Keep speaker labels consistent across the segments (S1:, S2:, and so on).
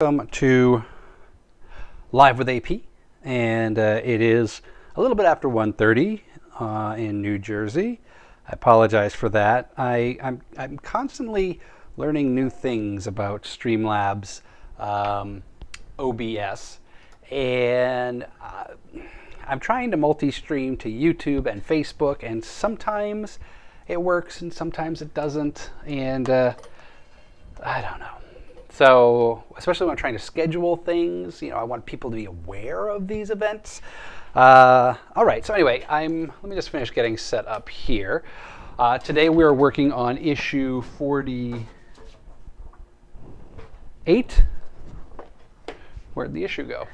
S1: Welcome to Live with AP, and it is a little bit after 1:30 in New Jersey. I apologize for that. I'm constantly learning new things about Streamlabs OBS, and I'm trying to multi-stream to YouTube and Facebook, and sometimes it works and sometimes it doesn't, and I don't know. So, especially when I'm trying to schedule things, I want people to be aware of these events. All right, so anyway, let me just finish getting set up here. Today we're working on issue 48. Where'd the issue go?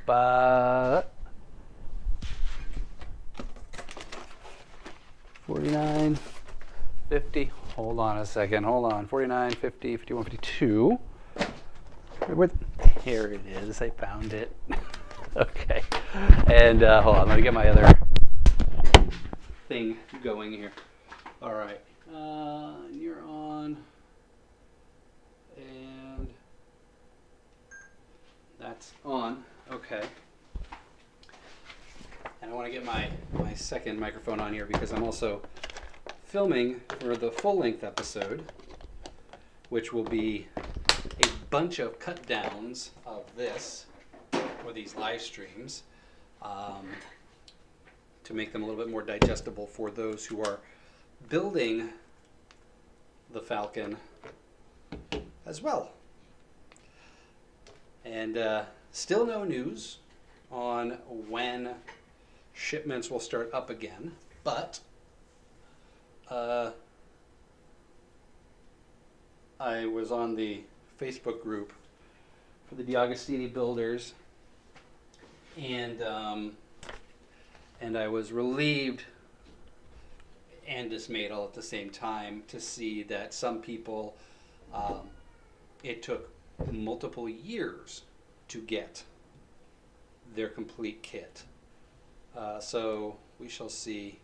S1: But 49. 50, hold on a second, hold on, 49, 50, 51, 52. Here it is, I found it. Okay, and hold on, let me get my other thing going here. All right, you're on, and that's on, okay. And I want to get my second microphone on here because I'm also filming for the full-length episode, which will be a bunch of cut downs of this, or these live streams, to make them a little bit more digestible for those who are building the Falcon as well. And still no news on when shipments will start up again, but I was on the Facebook group for the DeAgostini builders, and I was relieved and dismayed all at the same time to see that some people, it took multiple years to get their complete kit. So we shall see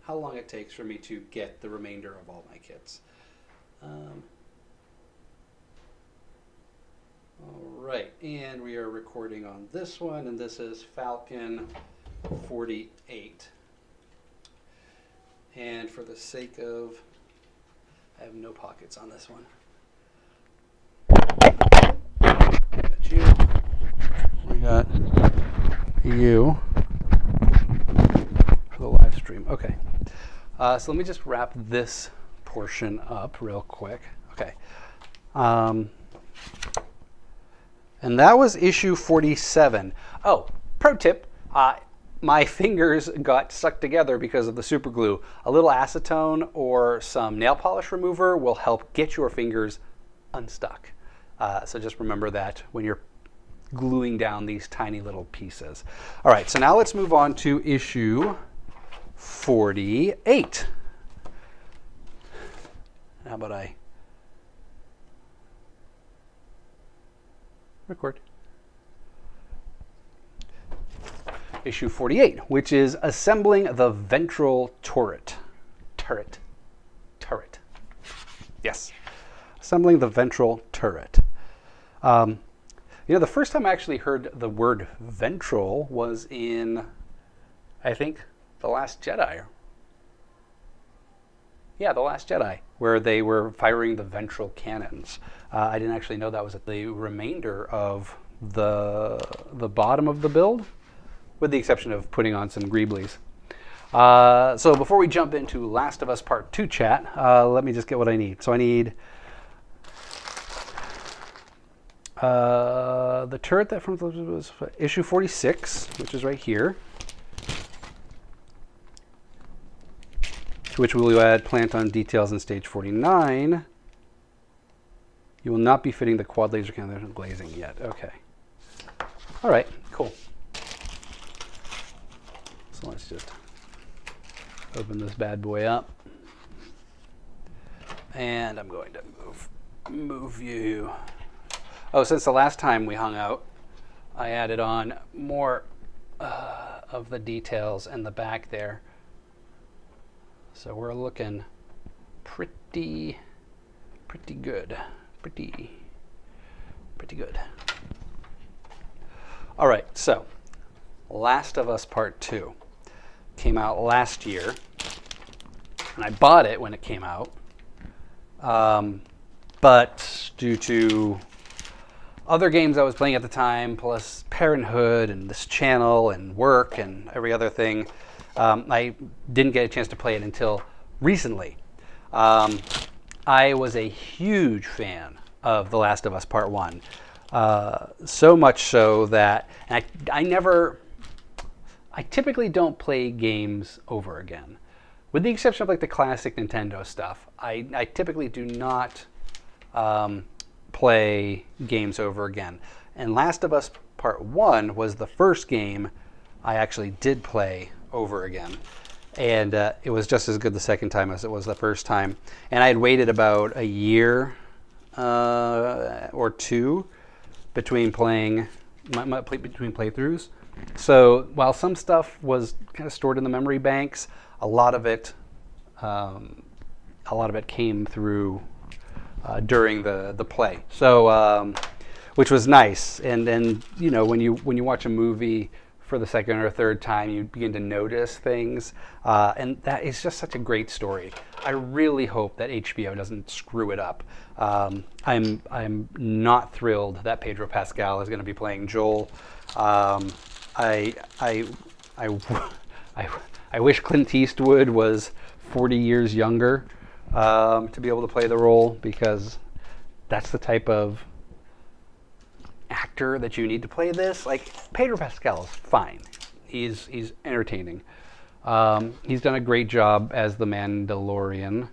S1: how long it takes for me to get the remainder of all my kits. All right, and we are recording on this one, and this is Falcon 48. And for the sake of, I have no pockets on this one. Got you. We got you for the live stream. Okay. So let me just wrap this portion up real quick. Okay. And that was issue 47. Oh, pro tip. My fingers got stuck together because of the super glue. A little acetone or some nail polish remover will help get your fingers unstuck. So just remember that when you're gluing down these tiny little pieces. All right, so now let's move on to issue 48. How about I record? Issue 48, which is assembling the ventral turret. Turret. Yes. Assembling the ventral turret. The first time I actually heard the word ventral was in, I think, The Last Jedi. Yeah, The Last Jedi, where they were firing the ventral cannons. I didn't actually know that was the remainder of the bottom of the build, with the exception of putting on some greeblies. So before we jump into Last of Us Part 2 chat, let me just get what I need. So I need the turret that was issue 46, which is right here, to which we will add plant on details in stage 49. You will not be fitting the quad laser cannon glazing yet. Okay. All right, cool. So let's just open this bad boy up. And I'm going to move you. Oh, since the last time we hung out, I added on more of the details in the back there. So we're looking pretty pretty good. Pretty good. All right, so Last of Us Part 2 came out last year, and I bought it when it came out. But due to other games I was playing at the time, plus parenthood and this channel and work and every other thing, I didn't get a chance to play it until recently. I was a huge fan of The Last of Us Part 1. So much so that I typically don't play games over again. With the exception of like the classic Nintendo stuff, I typically do not play games over again. And Last of Us Part 1 was the first game I actually did play over again. And it was just as good the second time as it was the first time. And I had waited about a year or two between playthroughs. So while some stuff was kind of stored in the memory banks, a lot of it came through during the play. So which was nice. And then when you watch a movie for the second or third time, you begin to notice things, and that is just such a great story. I really hope that HBO doesn't screw it up. I'm not thrilled that Pedro Pascal is going to be playing Joel. I wish Clint Eastwood was 40 years younger to be able to play the role, because that's the type of actor that you need to play this. Like, Pedro Pascal is fine. He's entertaining. He's done a great job as the Mandalorian,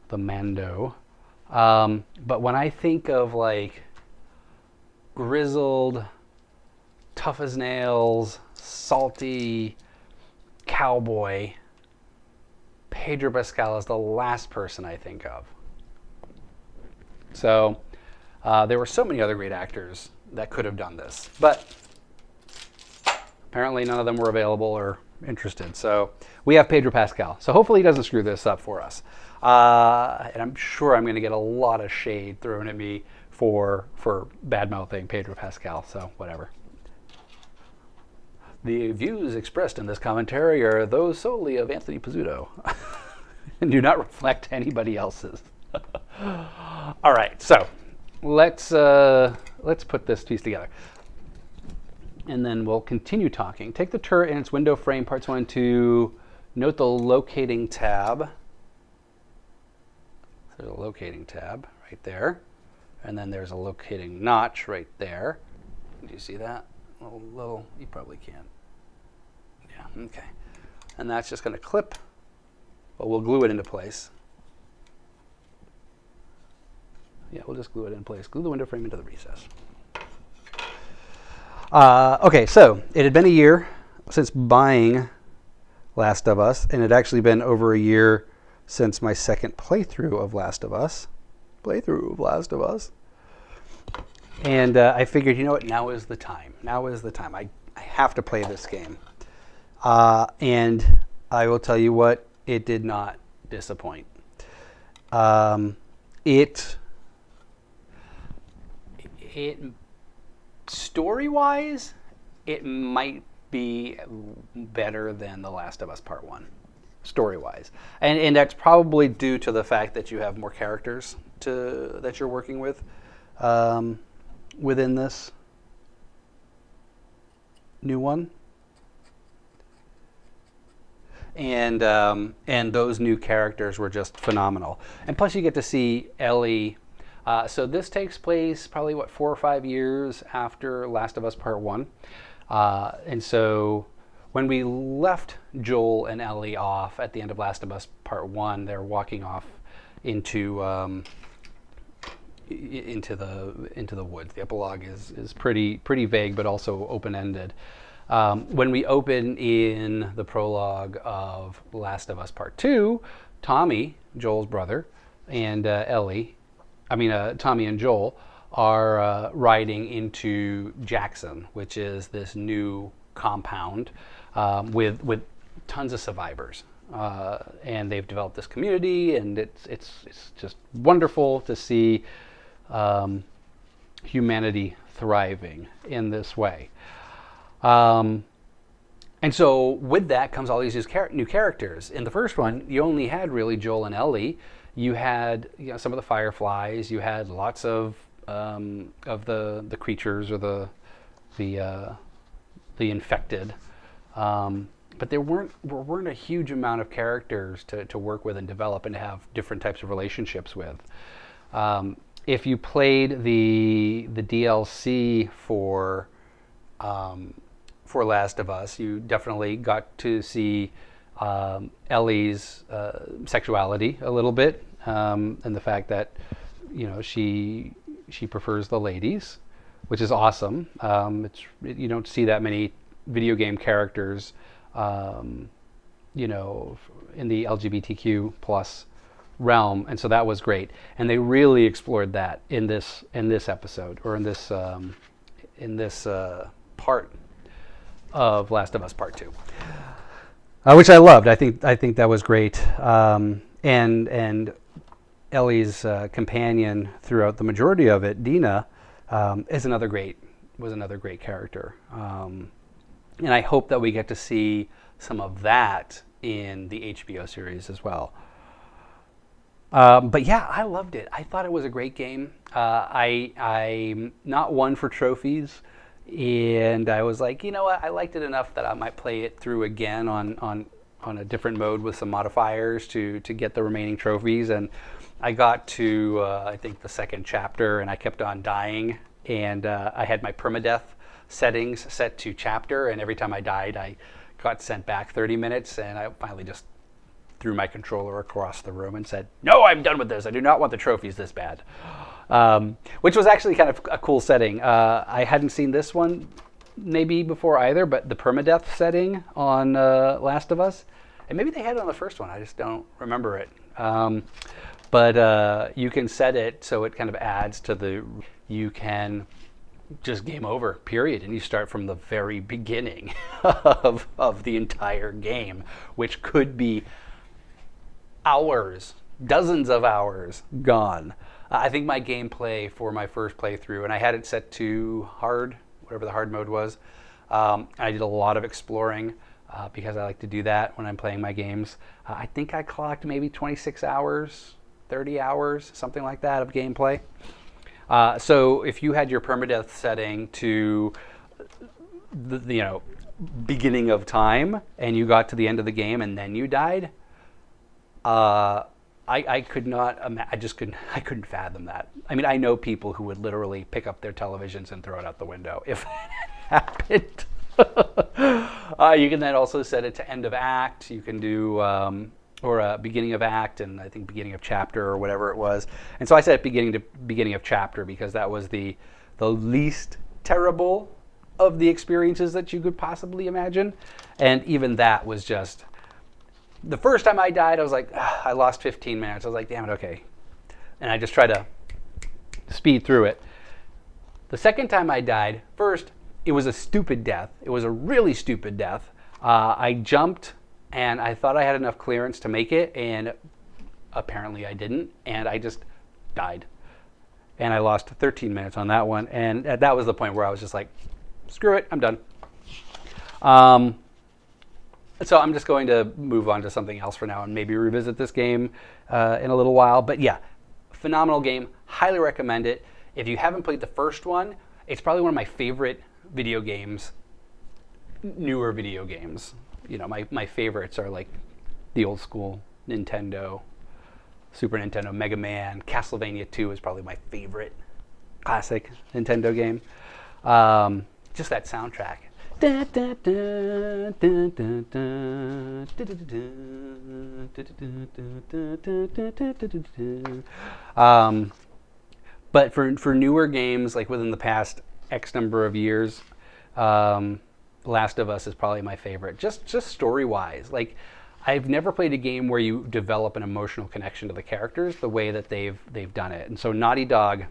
S1: the Mando. But when I think of like grizzled, tough as nails, salty cowboy, Pedro Pascal is the last person I think of. So there were so many other great actors that could have done this, but apparently none of them were available or interested. So we have Pedro Pascal. So hopefully he doesn't screw this up for us. And I'm sure I'm going to get a lot of shade thrown at me for bad-mouthing Pedro Pascal, so whatever. The views expressed in this commentary are those solely of Anthony Pizzuto and do not reflect anybody else's. All right, so let's put this piece together, and then we'll continue talking. Take the turret and its window frame, parts 1 and 2. Note the locating tab. There's a locating tab right there, and then there's a locating notch right there. Do you see that? Little, you probably can't. Yeah, okay. And that's just going to clip, but we'll glue it into place. Yeah, we'll just glue it in place. Glue the window frame into the recess. Okay, so it had been a year since buying Last of Us, and it had actually been over a year since my second playthrough of Last of Us. And I figured, you know what, now is the time. I have to play this game. And I will tell you what, it did not disappoint. It story-wise, it might be better than The Last of Us Part 1, story-wise. And that's probably due to the fact that you have more characters that you're working with within this new one. And those new characters were just phenomenal. And plus you get to see Ellie. So this takes place probably, 4 or 5 years after Last of Us Part 1. And so when we left Joel and Ellie off at the end of Last of Us Part 1, they're walking off into the woods. The epilogue is pretty vague, but also open-ended. When we open in the prologue of Last of Us Part 2, Tommy, Joel's brother, and Tommy and Joel are riding into Jackson, which is this new compound with tons of survivors. and they've developed this community, and it's just wonderful to see humanity thriving in this way. And so with that comes all these new characters. In the first one, you only had really Joel and Ellie. You had some of the fireflies. You had lots of the creatures or the infected. But there weren't a huge amount of characters to work with and develop and to have different types of relationships with. If you played the DLC for Last of Us, you definitely got to see Ellie's sexuality a little bit, and the fact that she prefers the ladies, which is awesome. You don't see that many video game characters, in the LGBTQ plus realm, and so that was great. And they really explored that in this episode, or in this part of Last of Us Part 2, which I loved. I think that was great. And Ellie's companion throughout the majority of it, Dina, was another great character. And I hope that we get to see some of that in the HBO series as well. But yeah, I loved it. I thought it was a great game. I'm not one for trophies, and I was like, you know what? I liked it enough that I might play it through again on a different mode with some modifiers to get the remaining trophies. And I got to I think the second chapter, and I kept on dying. And I had my permadeath settings set to chapter, and every time I died, I got sent back 30 minutes, and I finally just threw my controller across the room and said, "No, I'm done with this. I do not want the trophies this bad." Which was actually kind of a cool setting. I hadn't seen this one maybe before either, but the permadeath setting on Last of Us, and maybe they had it on the first one. I just don't remember it. But you can set it so it kind of adds to you can just game over, period, and you start from the very beginning of the entire game, which could be hours, dozens of hours gone. I think my gameplay for my first playthrough, and I had it set to hard, whatever the hard mode was. I did a lot of exploring because I like to do that when I'm playing my games. I think I clocked maybe 26 hours, 30 hours, something like that of gameplay. So if you had your permadeath setting to the beginning of time, and you got to the end of the game and then you died, I could not. I couldn't fathom that. I mean, I know people who would literally pick up their televisions and throw it out the window if that happened. You can then also set it to end of act. You can do or beginning of act, and I think beginning of chapter or whatever it was. And so I set it beginning of chapter because that was the least terrible of the experiences that you could possibly imagine. And even that was just, the first time I died, I was like, I lost 15 minutes. I was like, damn it, okay. And I just tried to speed through it. The second time I died, first, it was a stupid death. It was a really stupid death. I jumped, and I thought I had enough clearance to make it, and apparently I didn't, and I just died. And I lost 13 minutes on that one, and that was the point where I was just like, screw it, I'm done. So I'm just going to move on to something else for now and maybe revisit this game in a little while. But yeah, phenomenal game. Highly recommend it. If you haven't played the first one, it's probably one of my favorite video games, newer video games. My favorites are like the old school Nintendo, Super Nintendo, Mega Man. Castlevania 2 is probably my favorite classic Nintendo game. Just that soundtrack. But for newer games, like within the past X number of years, Last of Us is probably my favorite. Just story-wise, like I've never played a game where you develop an emotional connection to the characters the way that they've done it. And so Naughty Dog,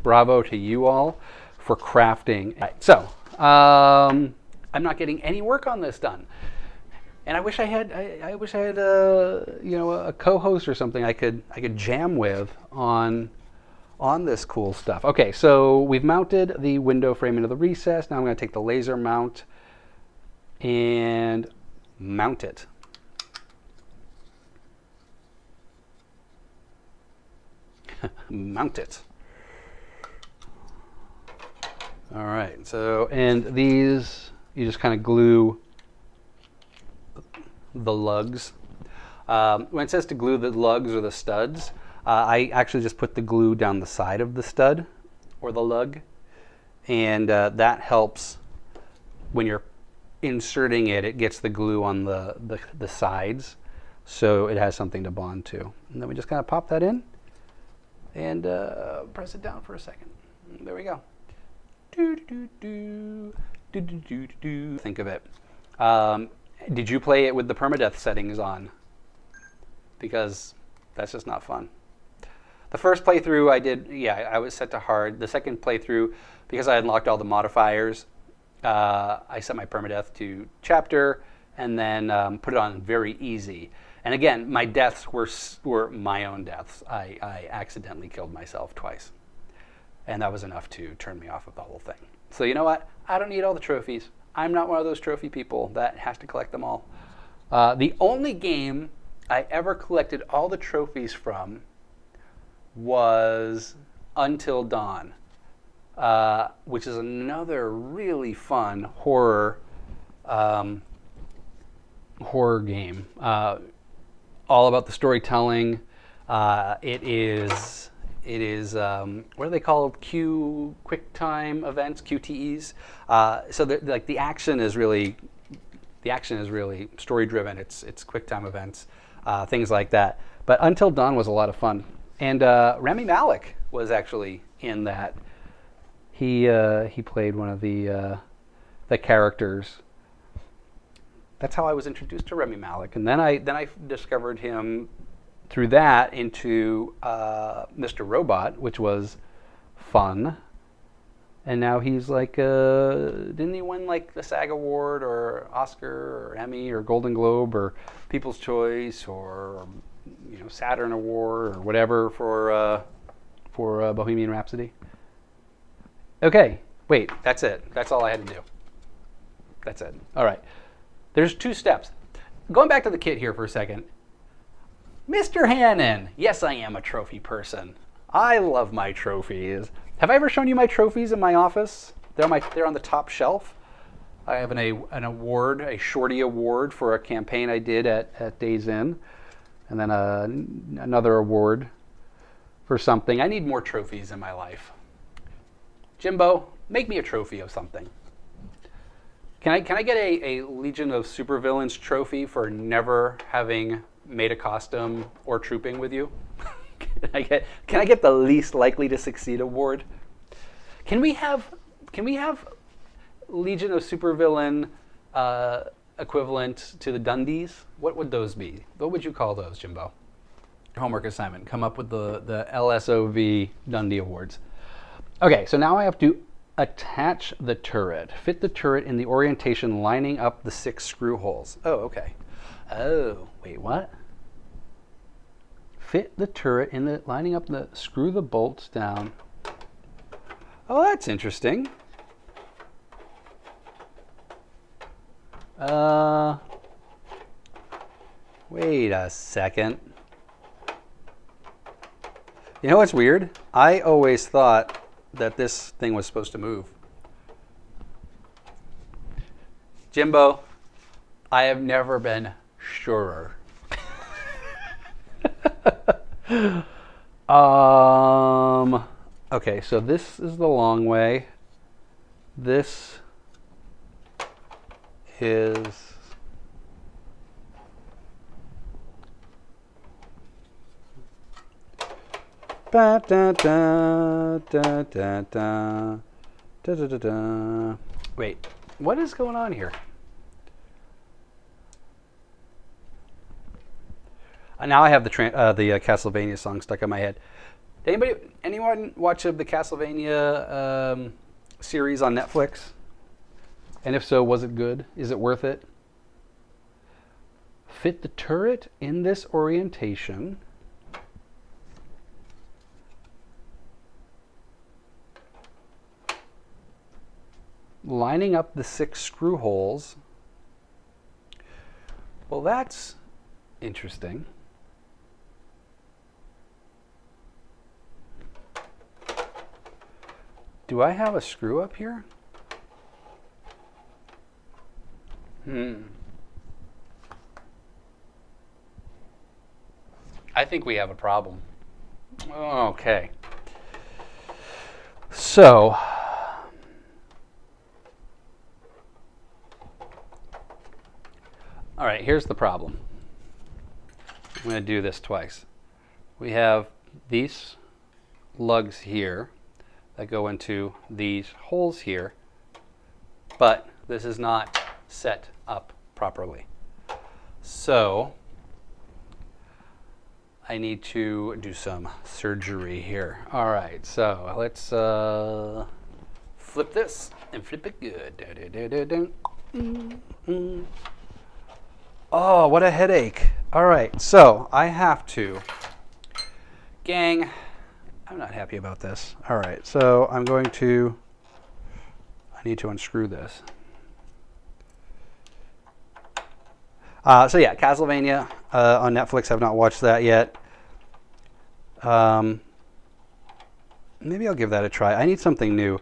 S1: bravo to you all for crafting. So I'm not getting any work on this done. And I wish I had, I wish I had you know, a co-host or something I could jam with on this cool stuff. Okay, so we've mounted the window frame into the recess. Now I'm going to take the laser mount and mount it. Mount it. All right, so, and these, you just kind of glue the lugs. When it says to glue the lugs or the studs, I actually just put the glue down the side of the stud or the lug, and that helps when you're inserting it. It gets the glue on the sides, so it has something to bond to. And then we just kind of pop that in and press it down for a second. There we go. Think of it. Did you play it with the permadeath settings on? Because that's just not fun. The first playthrough I did, yeah, I was set to hard. The second playthrough, because I unlocked all the modifiers, I set my permadeath to chapter and then put it on very easy. And again, my deaths were my own deaths. I accidentally killed myself twice. And that was enough to turn me off of the whole thing. So you know what? I don't need all the trophies. I'm not one of those trophy people that has to collect them all. The only game I ever collected all the trophies from was Until Dawn, which is another really fun horror game. All about the storytelling. It is what are they called? Quick time events, QTEs. So like the action is really story driven. It's quick time events, things like that. But Until Dawn was a lot of fun, and Rami Malek was actually in that. He played one of the characters. That's how I was introduced to Rami Malek, and then I discovered him through that into Mr. Robot, which was fun. And now he's like, didn't he win like the SAG Award or Oscar or Emmy or Golden Globe or People's Choice or Saturn Award or whatever for Bohemian Rhapsody? Okay, wait, that's it. That's all I had to do. That's it. All right. There's 2 steps. Going back to the kit here for a second. Mr. Hannon. Yes, I am a trophy person. I love my trophies. Have I ever shown you my trophies in my office? They're on the top shelf. I have an award, a Shorty Award for a campaign I did at Days Inn. And then another award for something. I need more trophies in my life. Jimbo, make me a trophy of something. Can I get a Legion of Supervillains trophy for never having made a costume or trooping with you? Can I get the least likely to succeed award? Can we have Legion of Supervillain equivalent to the Dundies? What would those be? What would you call those, Jimbo? Homework assignment. Come up with the LSOV Dundee awards. Okay, so now I have to attach the turret. Fit the turret in the orientation lining up the 6 screw holes. Oh, okay. Oh, wait, what? Fit the turret in the lining up the screw the bolts down. Oh, that's interesting. Wait a second. You know what's weird? I always thought that this thing was supposed to move. Jimbo, I have never been surer. Okay, so this is the long way. This is da, da, da, da, da, da, da, da, da. Wait, what is going on here? Now I have the Castlevania song stuck in my head. Anyone watch the Castlevania series on Netflix? And if so, was it good? Is it worth it? fit the turret in this orientation. Lining up the 6 screw holes. Well, that's interesting. Do I have a screw up here? I think we have a problem. Okay. So, all right, here's the problem. I'm going to do this twice. We have these lugs here that go into these holes here, but this is not set up properly. So I need to do some surgery here. All right, so let's flip this and flip it good. Oh, what a headache. All right, so I have to, gang, I'm not happy about this. All right, so I need to unscrew this. So yeah, Castlevania on Netflix. I've not watched that yet. Maybe I'll give that a try. I need something new.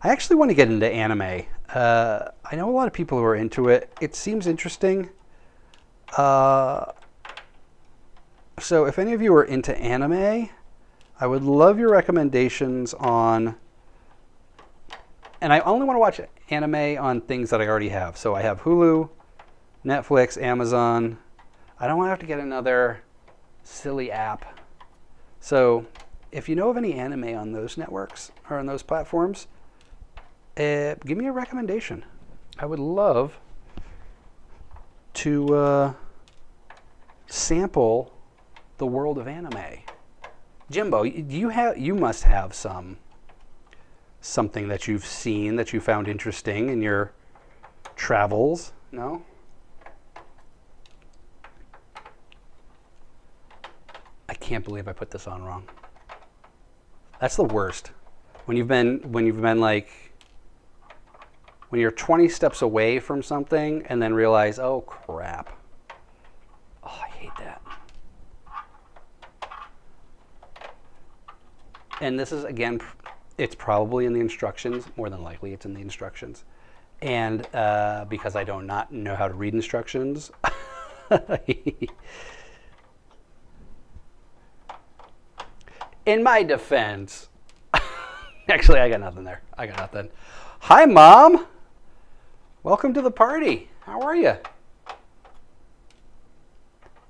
S1: I actually want to get into anime. I know a lot of people who are into it. It seems interesting. So if any of you are into anime, I would love your recommendations on, and I only want to watch anime on things that I already have. So I have Hulu, Netflix, Amazon. I don't want to have to get another silly app. So if you know of any anime on those networks or on those platforms, give me a recommendation. I would love to sample the world of anime. Jimbo, you must have something that you've seen that you found interesting in your travels, no? I can't believe I put this on wrong. That's the worst. When you're 20 steps away from something and then realize, oh crap. Oh, I hate that. And this is, again, it's probably in the instructions. More than likely it's in the instructions. And because I do not know how to read instructions, in my defense, actually, I got nothing there. I got nothing. Hi, Mom. Welcome to the party. How are you?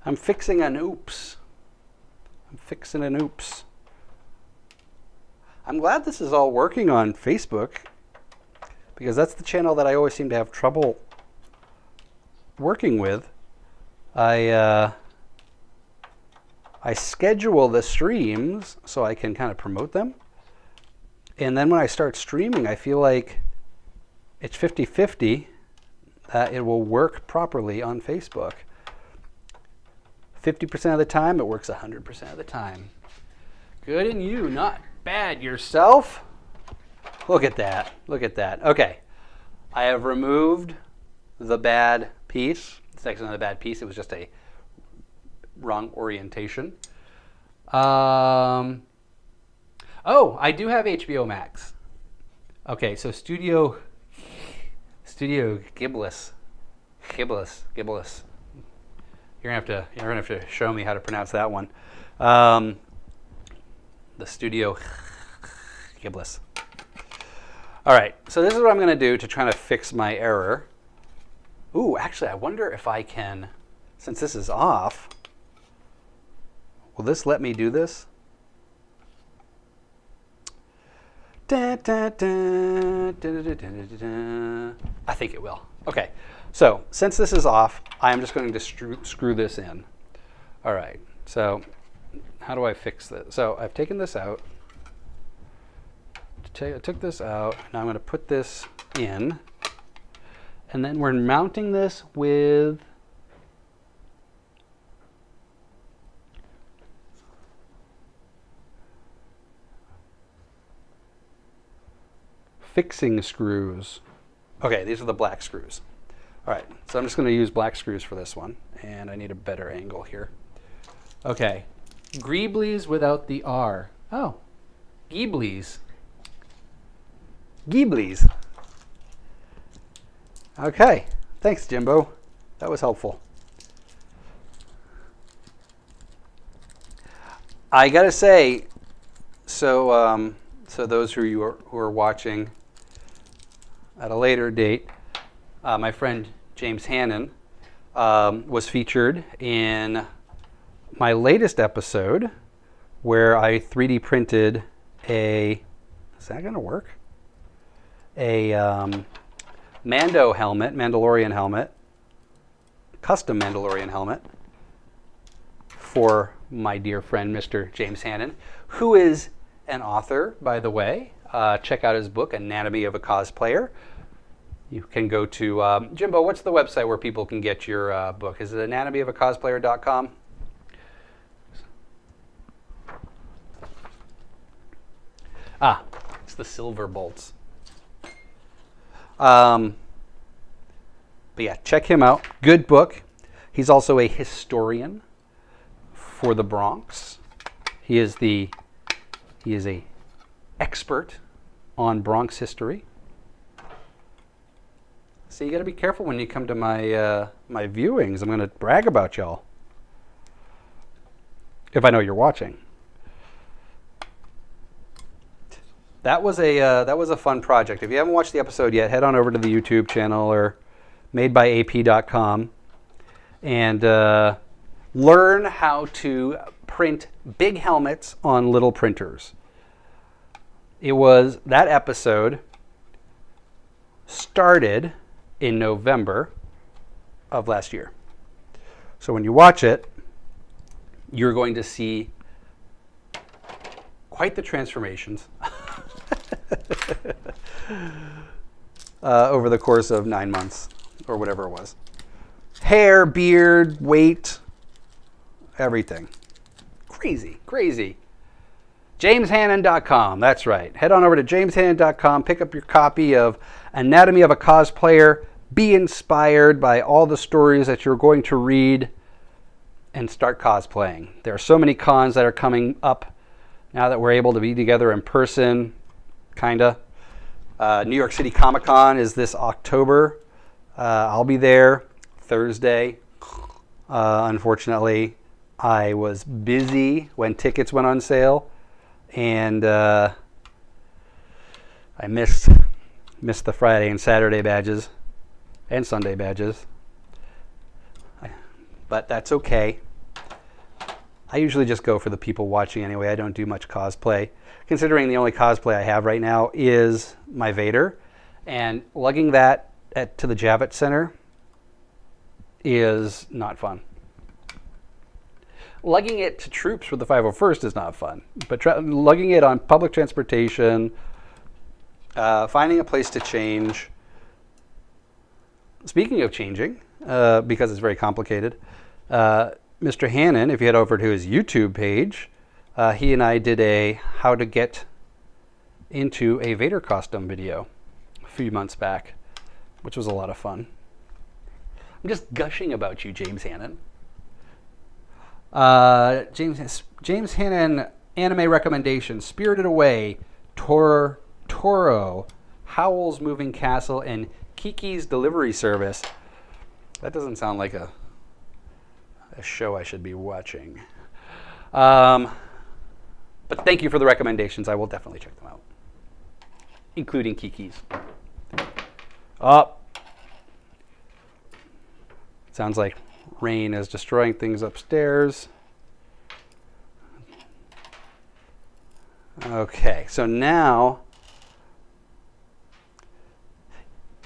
S1: I'm fixing an oops. I'm glad this is all working on Facebook, because that's the channel that I always seem to have trouble working with. I schedule the streams so I can kind of promote them. And then when I start streaming, I feel like it's 50-50 that it will work properly on Facebook. 50% of the time, it works 100% of the time. Good in you, not bad yourself. Look at that. Look at that. Okay. I have removed the bad piece. It's actually not a bad piece. It was just a wrong orientation. Oh, I do have HBO Max. Okay, so Studio Ghiblis. You're gonna have to show me how to pronounce that one. The Studio Ghiblis. All right, so this is what I'm gonna do to try to fix my error. Ooh, actually, I wonder if I can, since this is off, will this let me do this? I think it will. Okay, so since this is off, I'm just going to screw this in. All right, so how do I fix this? So I've taken this out. I took this out. Now I'm going to put this in. And then we're mounting this with fixing screws. Okay, these are the black screws. All right, so I'm just going to use black screws for this one, and I need a better angle here. Okay, Greeblies without the R. Oh, Geeblies. Geeblies. Okay, thanks, Jimbo. That was helpful. I gotta say, so those who are watching at a later date, my friend James Hannon was featured in my latest episode where I 3D printed a, is that going to work? A Mandalorian helmet, custom Mandalorian helmet for my dear friend, Mr. James Hannon, who is an author, by the way. Check out his book, Anatomy of a Cosplayer. You can go to, Jimbo, what's the website where people can get your book? Is it anatomyofacosplayer.com? It's the silver bolts. But yeah, check him out. Good book. He's also a historian for the Bronx. He is a expert on Bronx history. So you got to be careful when you come to my my viewings. I'm going to brag about y'all if I know you're watching. That was a fun project. If you haven't watched the episode yet, head on over to the YouTube channel or madebyap.com and learn how to print big helmets on little printers. That episode started in November of last year. So when you watch it, you're going to see quite the transformations over the course of 9 months or whatever it was. Hair, beard, weight, everything. Crazy. JamesHannon.com, that's right. Head on over to JamesHannon.com, pick up your copy of Anatomy of a Cosplayer, be inspired by all the stories that you're going to read, and start cosplaying. There are so many cons that are coming up now that we're able to be together in person, kinda. New York City Comic Con is this October. I'll be there Thursday. Unfortunately, I was busy when tickets went on sale, and I missed the Friday and Saturday badges and Sunday badges. But that's okay. I usually just go for the people watching anyway. I don't do much cosplay, considering the only cosplay I have right now is my Vader, and lugging that to the Javits Center is not fun. Lugging it to troops for the 501st is not fun, but lugging it on public transportation, finding a place to change. Speaking of changing, because it's very complicated, Mr. Hannon, if you head over to his YouTube page, he and I did a how to get into a Vader costume video a few months back, which was a lot of fun. I'm just gushing about you, James Hannon. James Hannon anime recommendations: Spirited Away, Toro, Howl's Moving Castle, and Kiki's Delivery Service. That doesn't sound like a show I should be watching. But thank you for the recommendations. I will definitely check them out, including Kiki's. Sounds like rain is destroying things upstairs. Okay, so now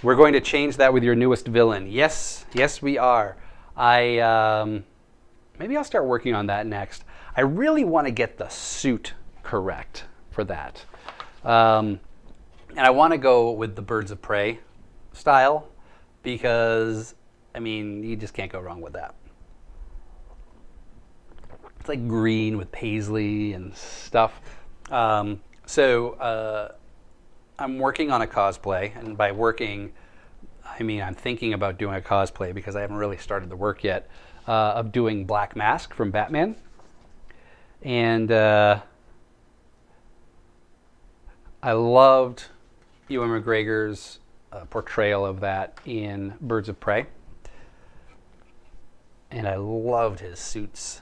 S1: we're going to change that with your newest villain. Yes, we are. Maybe I'll start working on that next. I really want to get the suit correct for that. And I want to go with the Birds of Prey style because, I mean, you just can't go wrong with that. It's like green with paisley and stuff. So I'm working on a cosplay, and by working, I mean I'm thinking about doing a cosplay because I haven't really started the work yet, of doing Black Mask from Batman. And I loved Ewan McGregor's portrayal of that in Birds of Prey. And I loved his suits.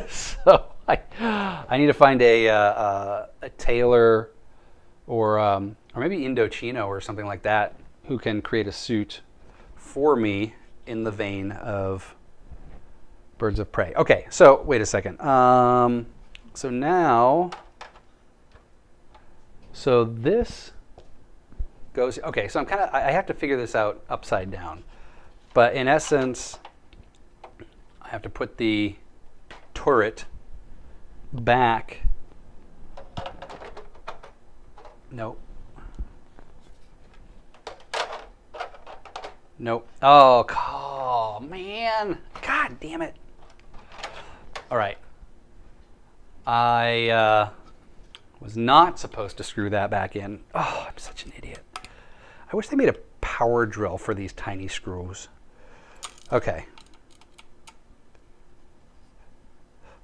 S1: So I need to find a tailor or maybe Indochino or something like that who can create a suit for me in the vein of Birds of Prey. Okay, so wait a second. So now, so this goes, okay, so I have to figure this out upside down. But in essence, I have to put the turret back. Nope. Nope. Oh, man. God damn it. All right. I was not supposed to screw that back in. Oh, I'm such an idiot. I wish they made a power drill for these tiny screws. Okay.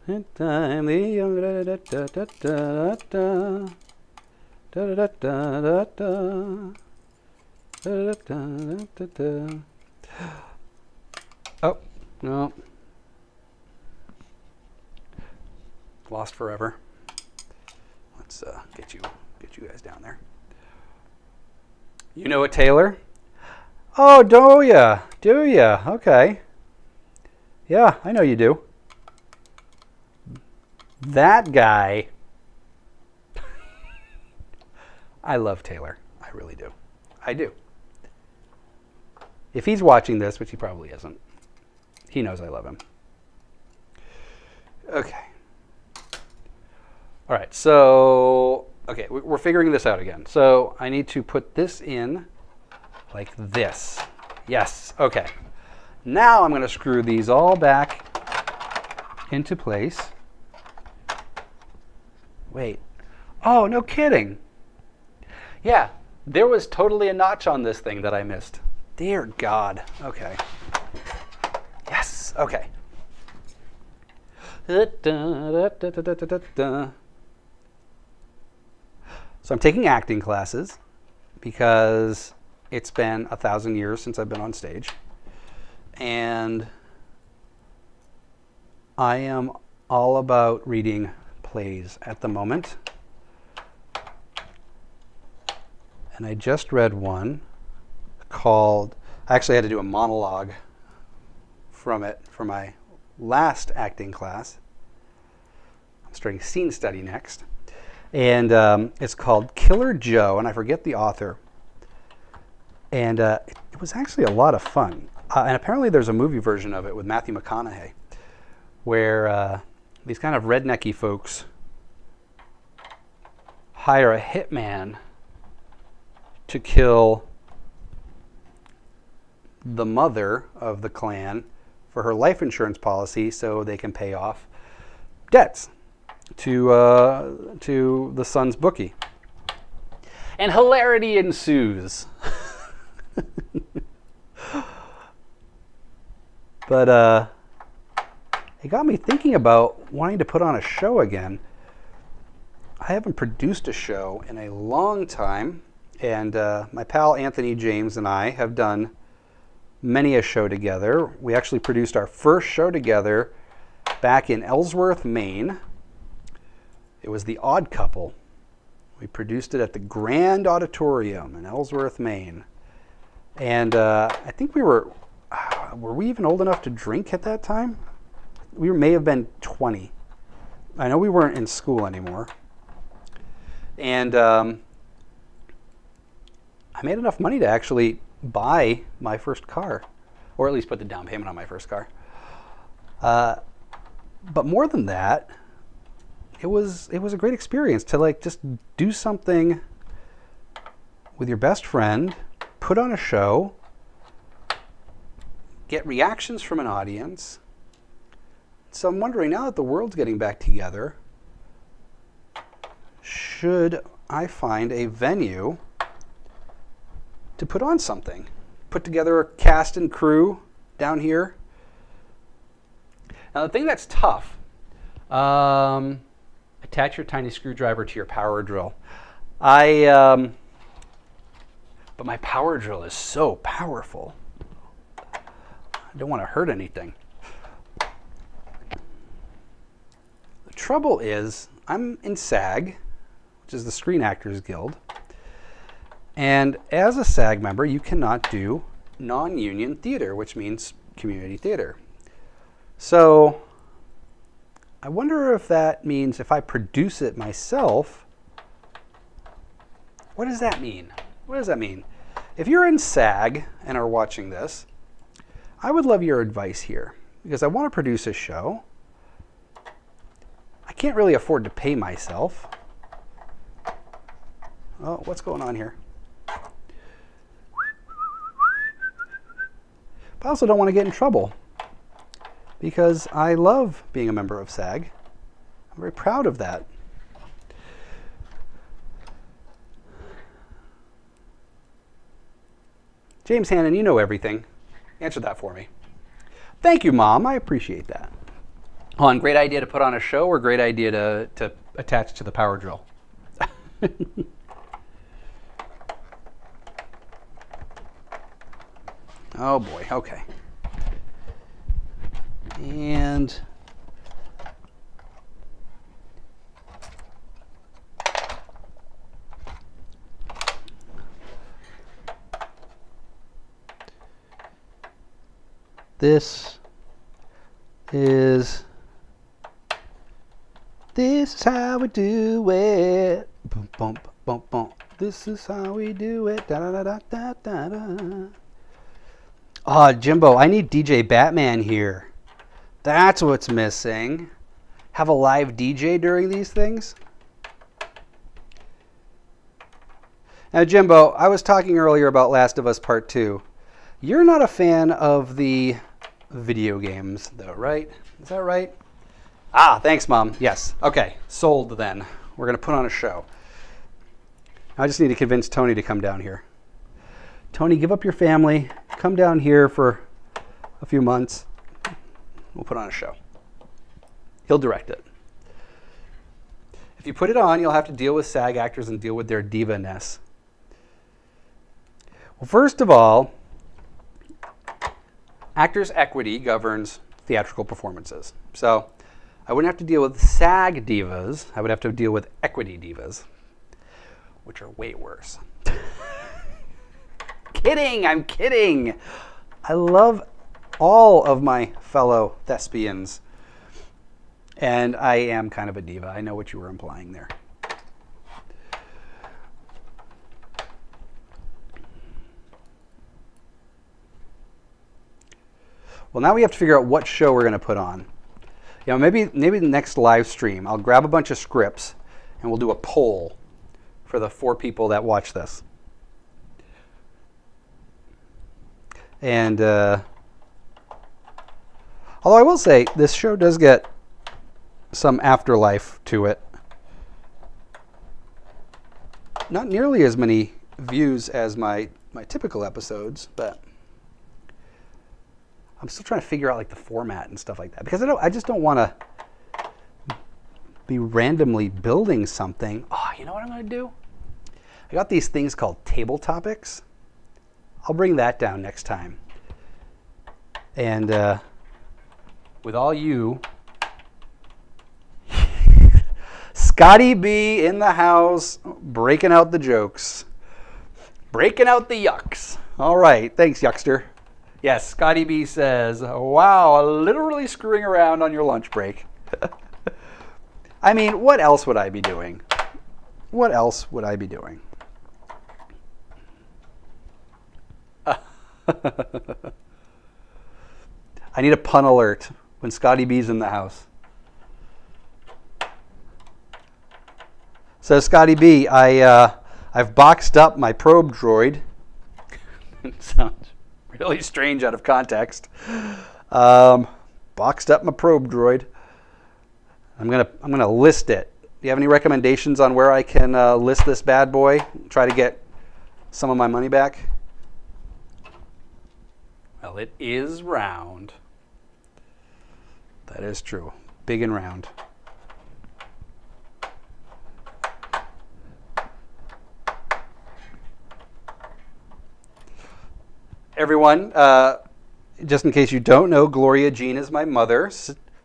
S1: Oh, no. Lost forever. Let's get you guys down there. You know a tailor? Oh, do ya? Do ya? Okay. Yeah, I know you do. That guy. I love Taylor. I really do. I do. If he's watching this, which he probably isn't, he knows I love him. Okay. All right, so, okay, we're figuring this out again. So I need to put this in like this. Yes, okay. Now I'm going to screw these all back into place. Wait. Oh, no kidding. Yeah, there was totally a notch on this thing that I missed. Dear God. Okay. Yes, okay. So I'm taking acting classes because it's been 1,000 years since I've been on stage. And I am all about reading plays at the moment. And I just read one called, I actually had to do a monologue from it for my last acting class. I'm starting scene study next. And it's called Killer Joe, and I forget the author. And it was actually a lot of fun. And apparently there's a movie version of it with Matthew McConaughey, where these kind of rednecky folks hire a hitman to kill the mother of the clan for her life insurance policy so they can pay off debts to the son's bookie. And hilarity ensues. But it got me thinking about wanting to put on a show again. I haven't produced a show in a long time, and my pal Anthony James and I have done many a show together. We actually produced our first show together back in Ellsworth, Maine. It was The Odd Couple. We produced it at the Grand Auditorium in Ellsworth, Maine. And I think we were we even old enough to drink at that time? We may have been 20. I know we weren't in school anymore. And I made enough money to actually buy my first car, or at least put the down payment on my first car. But more than that, it was a great experience to like just do something with your best friend, put on a show, get reactions from an audience. So I'm wondering, now that the world's getting back together, should I find a venue to put on something? Put together a cast and crew down here. Now the thing that's tough, attach your tiny screwdriver to your power drill. But my power drill is so powerful. I don't want to hurt anything. The trouble is, I'm in SAG, which is the Screen Actors Guild. And as a SAG member, you cannot do non-union theater, which means community theater. So I wonder if that means if I produce it myself, what does that mean? What does that mean? If you're in SAG and are watching this, I would love your advice here because I want to produce a show. I can't really afford to pay myself. Oh, what's going on here? But I also don't want to get in trouble because I love being a member of SAG. I'm very proud of that. James Hannon, you know everything. Answer that for me. Thank you, Mom. I appreciate that. On, great idea to put on a show or great idea to attach to the power drill? Oh boy, okay. And this is how we do it. Bump, bump, bump, bump. This is how we do it. Da da da da da da. Oh, Jimbo, I need DJ Batman here. That's what's missing. Have a live DJ during these things? Now, Jimbo, I was talking earlier about Last of Us Part 2. You're not a fan of the video games, though, right? Is that right? Ah, thanks, Mom. Yes. Okay, sold then. We're going to put on a show. I just need to convince Tony to come down here. Tony, give up your family. Come down here for a few months. We'll put on a show. He'll direct it. If you put it on, you'll have to deal with SAG actors and deal with their diva-ness. Well, first of all, Actors' Equity governs theatrical performances. So I wouldn't have to deal with SAG divas. I would have to deal with equity divas, which are way worse. Kidding, I'm kidding. I love all of my fellow thespians. And I am kind of a diva. I know what you were implying there. Well, now we have to figure out what show we're going to put on. You know, maybe the next live stream, I'll grab a bunch of scripts and we'll do a poll for the 4 people that watch this. And although I will say this show does get some afterlife to it. Not nearly as many views as my typical episodes, but I'm still trying to figure out like the format and stuff like that because I just don't want to be randomly building something. Oh, you know what I'm going to do? I got these things called table topics. I'll bring that down next time. And with all you, Scotty B in the house, breaking out the jokes, breaking out the yucks. All right, thanks, Yuckster. Yes, Scotty B says, wow, literally screwing around on your lunch break. I mean, what else would I be doing? What else would I be doing? I need a pun alert when Scotty B's in the house. So Scotty B, I've boxed up my probe droid. It sounds really strange out of context. Boxed up my probe droid. I'm gonna list it you have any recommendations on where I can list this bad boy? Try to get some of my money back? Well, it is round. That is true. Big and round. Everyone, just in case you don't know, Gloria Jean is my mother.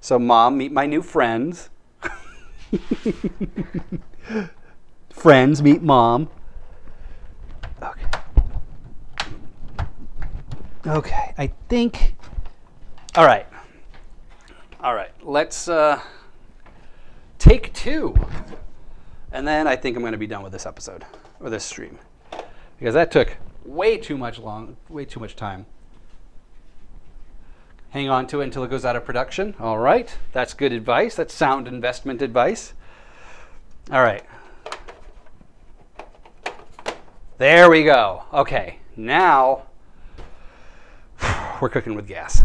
S1: So, Mom, meet my new friends. Friends, meet Mom. Okay. Okay, I think... All right. Let's take 2. And then I think I'm going to be done with this episode, or this stream. Because that took way too much time. Hang on to it until it goes out of production. All right. That's good advice. That's sound investment advice. All right. There we go. Okay. Now we're cooking with gas.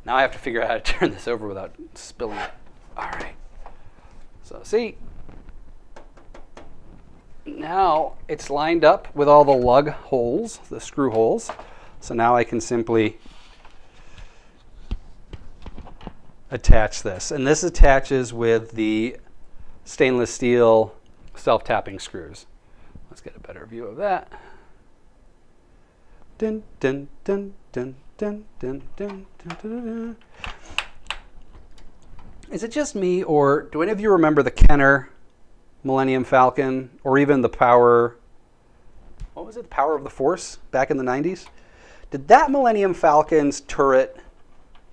S1: Now I have to figure out how to turn this over without spilling it. All right. So see, now it's lined up with all the lug holes, the screw holes. So now I can simply attach this. And this attaches with the stainless steel self-tapping screws. Let's get a better view of that. Dun, dun, dun, dun, dun, dun, dun, dun, dun, dun. Is it just me, or do any of you remember the Kenner Millennium Falcon, or even the Power, what was it, the Power of the Force back in the 90s? Did that Millennium Falcon's turret,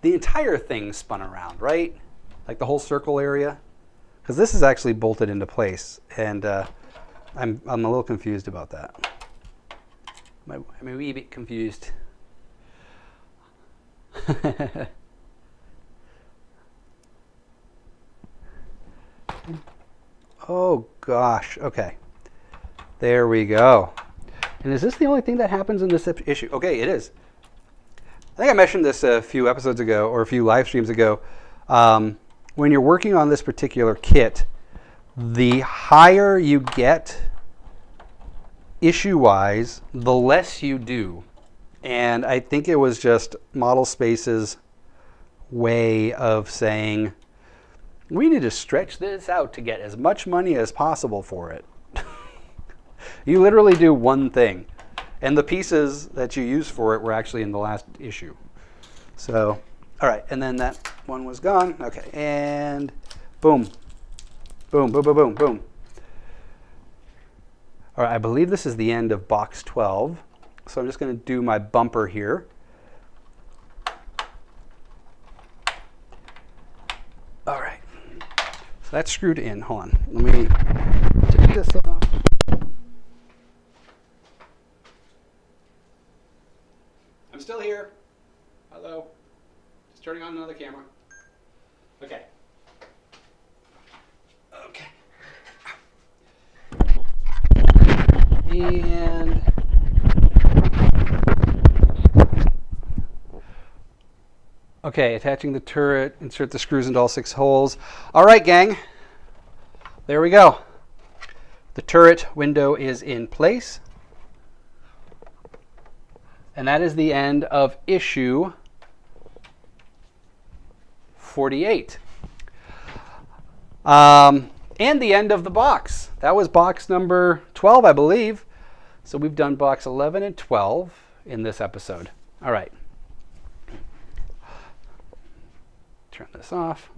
S1: the entire thing spun around, right? Like the whole circle area? Because this is actually bolted into place, and I'm a little confused about that. I'm a wee bit confused. Oh gosh, okay. There we go. And is this the only thing that happens in this issue? Okay, it is. I think I mentioned this a few episodes ago, or a few live streams ago. When you're working on this particular kit, the higher you get issue-wise, the less you do. And I think it was just Model Space's way of saying, we need to stretch this out to get as much money as possible for it. You literally do one thing. And the pieces that you used for it were actually in the last issue. So, all right. And then that one was gone. Okay. And boom. Boom, boom, boom, boom, boom. All right. I believe this is the end of box 12. So I'm just going to do my bumper here. All right. So that's screwed in. Hold on. Let me take this off. I'm still here. Hello. Just turning on another camera. Okay. Okay. And okay, attaching the turret, insert the screws into all 6 holes. All right, gang. There we go. The turret window is in place. And that is the end of issue 48. And the end of the box. That was box number 12, I believe. So we've done box 11 and 12 in this episode. All right. Turn this off.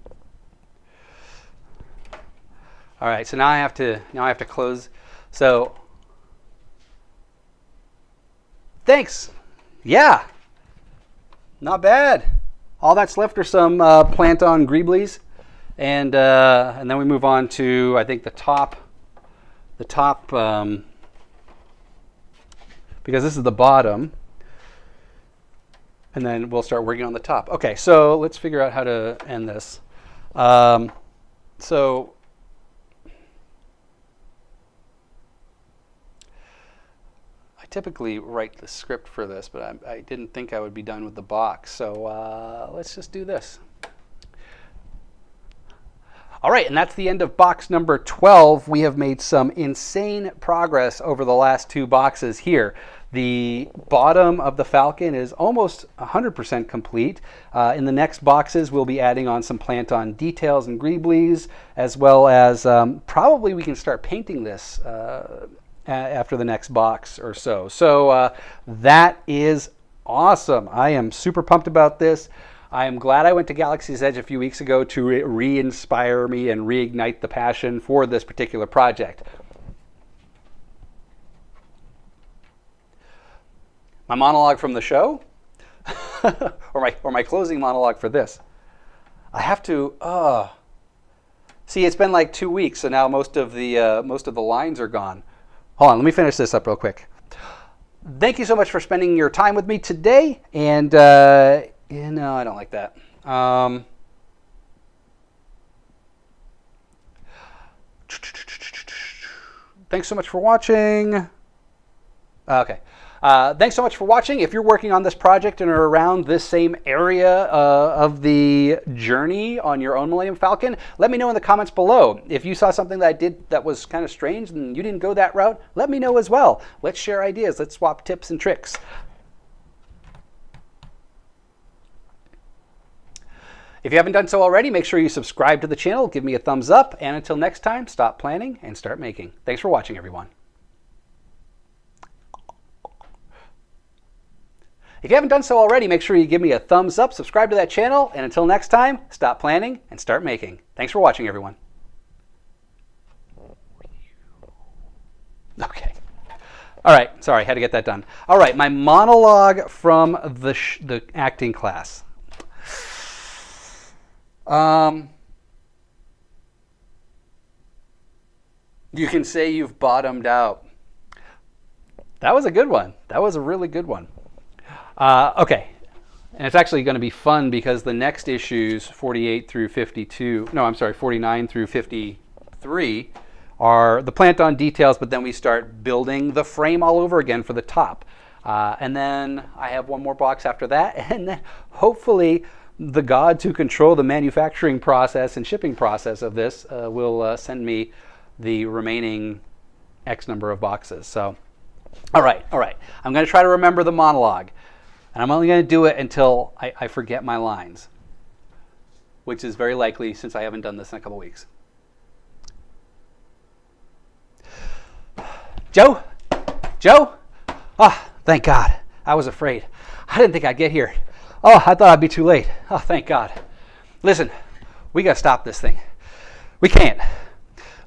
S1: All right, so now I have to close. So thanks. Yeah. Not bad. All that's left are some plant-on greeblies. And then we move on to, I think, the top, because this is the bottom. And then we'll start working on the top. Okay, so let's figure out how to end this. So I typically write the script for this, but I didn't think I would be done with the box. So let's just do this. All right, and that's the end of box number 12. We have made some insane progress over the last 2 boxes here. The bottom of the Falcon is almost 100% complete. In the next boxes, we'll be adding on some plant-on details and greeblies, as well as probably we can start painting this after the next box or so. So that is awesome. I am super pumped about this. I am glad I went to Galaxy's Edge a few weeks ago to re-inspire me and reignite the passion for this particular project. My monologue from the show, or my closing monologue for this. I have to. See, it's been like 2 weeks, so now most of the lines are gone. Hold on, let me finish this up real quick. Thank you so much for spending your time with me today, and no, I don't like that. Thanks so much for watching. Okay. Thanks so much for watching. If you're working on this project and are around this same area of the journey on your own Millennium Falcon, let me know in the comments below. If you saw something that I did that was kind of strange and you didn't go that route, let me know as well. Let's share ideas. Let's swap tips and tricks. If you haven't done so already, make sure you subscribe to the channel, give me a thumbs up, and until next time, stop planning and start making. Thanks for watching, everyone. If you haven't done so already, make sure you give me a thumbs up, subscribe to that channel, and until next time, stop planning and start making. Thanks for watching, everyone. Okay. All right, sorry, had to get that done. All right, my monologue from the acting class. You can say you've bottomed out. That was a good one. That was a really good one. Okay, and it's actually going to be fun because the next issues, 48 through 52, no, I'm sorry, 49 through 53, are the plant-on details, but then we start building the frame all over again for the top. And then I have one more box after that, and then hopefully the gods who control the manufacturing process and shipping process of this will send me the remaining X number of boxes. So, all right. I'm going to try to remember the monologue. And I'm only going to do it until I forget my lines, which is very likely since I haven't done this in a couple weeks. Joe? Oh, thank God. I was afraid. I didn't think I'd get here. Oh, I thought I'd be too late. Oh, thank God. Listen, we got to stop this thing. We can't.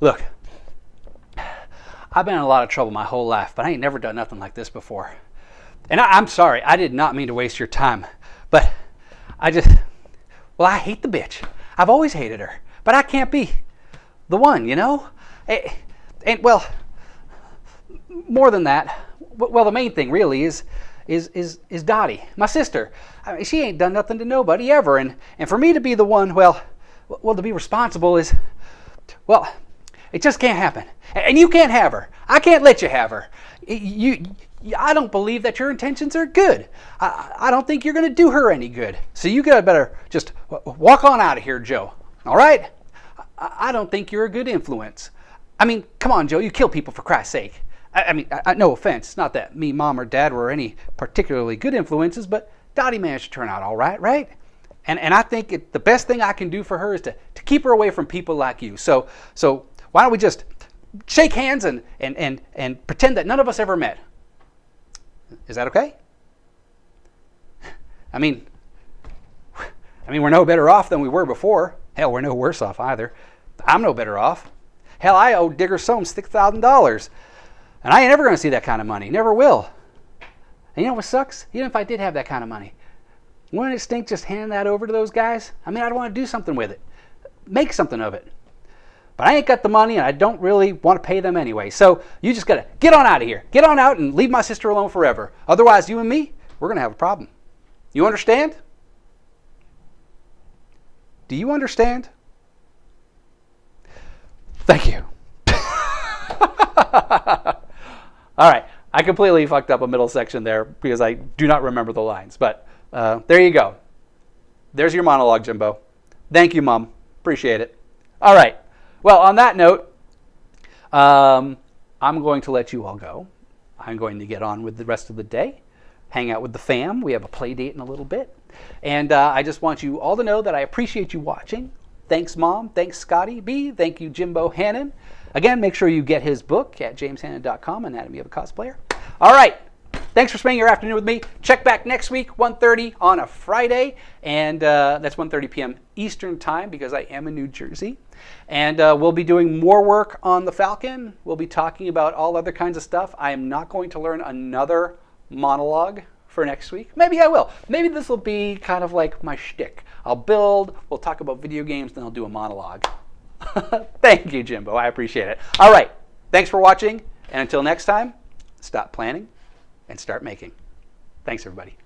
S1: Look, I've been in a lot of trouble my whole life, but I ain't never done nothing like this before. And I'm sorry, I did not mean to waste your time, but I hate the bitch. I've always hated her, but I can't be the one, you know? And well, more than that, well, the main thing really is Dottie, my sister. I mean, she ain't done nothing to nobody ever, and for me to be the one, well, to be responsible is, well, it just can't happen. And you can't have her. I can't let you have her. I don't believe that your intentions are good. I don't think you're going to do her any good. So you got better just walk on out of here, Joe. All right? I don't think you're a good influence. I mean, come on, Joe. You kill people for Christ's sake. I mean, no offense. Not that me, Mom, or Dad were any particularly good influences, but Dottie managed to turn out all right, right? And I think the best thing I can do for her is to keep her away from people like you. So why don't we just shake hands and pretend that none of us ever met? Is that okay? I mean, we're no better off than we were before. Hell, we're no worse off either. I'm no better off. Hell, I owe Digger Soames $6,000. And I ain't ever going to see that kind of money. Never will. And you know what sucks? Even if I did have that kind of money, wouldn't it stink just handing that over to those guys? I mean, I'd want to do something with it. Make something of it. But I ain't got the money, and I don't really want to pay them anyway. So you just got to get on out of here. Get on out and leave my sister alone forever. Otherwise, you and me, we're going to have a problem. You understand? Do you understand? Thank you. All right. I completely fucked up a middle section there because I do not remember the lines. But there you go. There's your monologue, Jimbo. Thank you, Mom. Appreciate it. All right. Well, on that note, I'm going to let you all go. I'm going to get on with the rest of the day, hang out with the fam. We have a play date in a little bit. And I just want you all to know that I appreciate you watching. Thanks, Mom. Thanks, Scotty B. Thank you, Jimbo Hannon. Again, make sure you get his book at jameshannon.com, Anatomy of a Cosplayer. All right. Thanks for spending your afternoon with me. Check back next week, 1:30 on a Friday. And that's 1:30 p.m. Eastern Time because I am in New Jersey. And we'll be doing more work on the Falcon. We'll be talking about all other kinds of stuff. I am not going to learn another monologue for next week. Maybe I will. Maybe this will be kind of like my shtick. I'll build, we'll talk about video games, then I'll do a monologue. Thank you, Jimbo. I appreciate it. All right. Thanks for watching. And until next time, stop planning and start making. Thanks, everybody.